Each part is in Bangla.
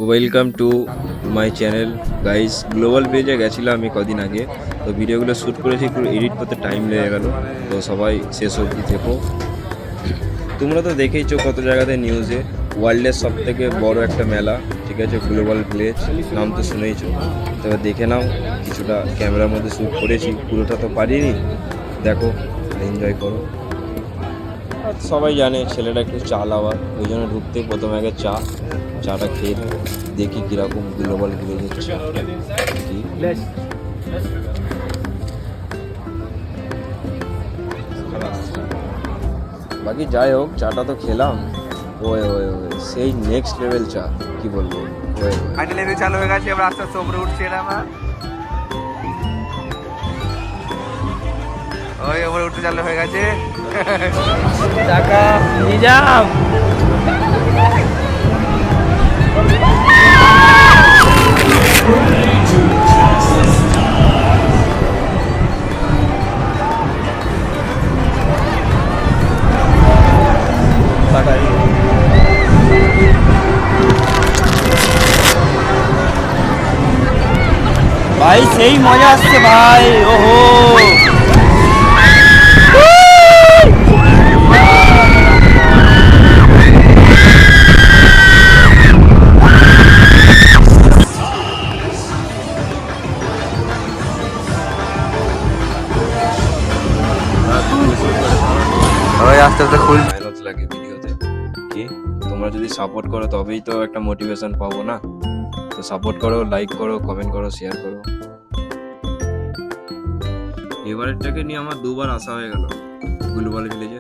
Welcome to my channel guys. Global পেজে গেছিলাম আমি কদিন আগে, তো ভিডিওগুলো শ্যুট করেছি, একটু এডিট করতে টাইম লেগে গেল। তো সবাই শেষ অবধি থেকো। তোমরা তো দেখেইছো কত জায়গাতে নিউজে, ওয়ার্ল্ডের সব থেকে বড় একটা মেলা, ঠিক আছে, গ্লোবাল ভিলেজ, নাম তো শুনেইছো। তবে দেখে নাও, কিছুটা ক্যামেরার মধ্যে শ্যুট করেছি, পুরোটা তো পারিনি। দেখো, এনজয় করো। আর সবাই জানে ছেলেটা একটু চা লাভার, ওই জন্য ঢুকতে প্রথমে আগে চাটা খেয়ে নেবো, দেখি কিরকম গ্লোবাল ভিলেজের চা কি। বাকি যাই হোক, চাটা তো খেলাম। ওয়ে ওয়ে ওয়ে, সেই নেক্সট লেভেল চা, কি বলবো। ওয়ে ফাইনালি চালু হয়ে গেছে, এবার আস্তে আস্তে উপরে উঠছি আমরা। ওই উপরে উঠতে চালু হয়ে গেছে। টাকা নিজাম ভাই, সেই মজা আসছে ভাই। ওহো, ওই আস্তে আস্তে খুলছে। মেহনত লাগে ভিডিওতে। কি, তোমরা যদি সাপোর্ট করো তবেই তো একটা মোটিভেশন পাবো না। তো সাপোর্ট করো, লাইক করো, কমেন্ট করো, শেয়ার করো। এবারেরটাকে নিয়ে আমার দুবার আসা হয়ে গেল গ্লোবাল ভিলেজে।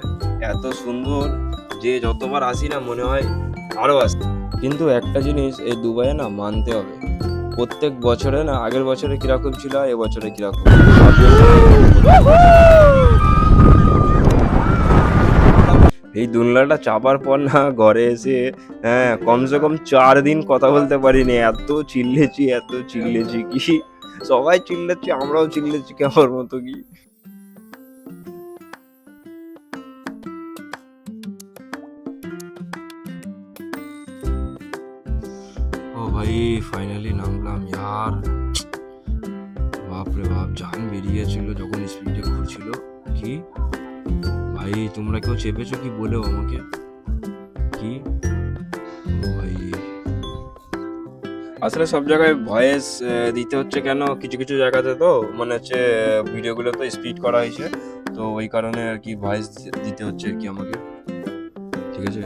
এত সুন্দর যে যতবার আসি না মনে হয় আরও আসি। কিন্তু একটা জিনিস এই দুবাইয়ে না মানতে হবে, প্রত্যেক বছরে না, আগের বছরে কিরকম ছিল আর এবছরে কিরকম। এই দুলনাটা চাপার পর না ঘরে এসে, হ্যাঁ, কমসে কম 4 দিন কথা বলতে পারিনি। এত চিল্লেছি কি, সবাই চিল্লাচ্ছে, আমরাও চিল্লেছি কেমন মতো কি। ও ভাই, ফাইনালি নামলাম ইয়ার। বাপরে বাপ, জান বেরিয়েছিল যখন স্পিডে ঘুরছিল। কি ভাই, তোমরা কেউ চেপেছো কি বলেও আমাকে? কি ও ভাই, আসলে সব জায়গায় ভয়েস দিতে হচ্ছে কেন, কিছু কিছু জায়গাতে তো মানে হচ্ছে ভিডিওগুলো তো স্পিড করা হয়েছে, তো ওই কারণে আর কি ভয়েস দিতে হচ্ছে আর কি আমাকে, ঠিক আছে।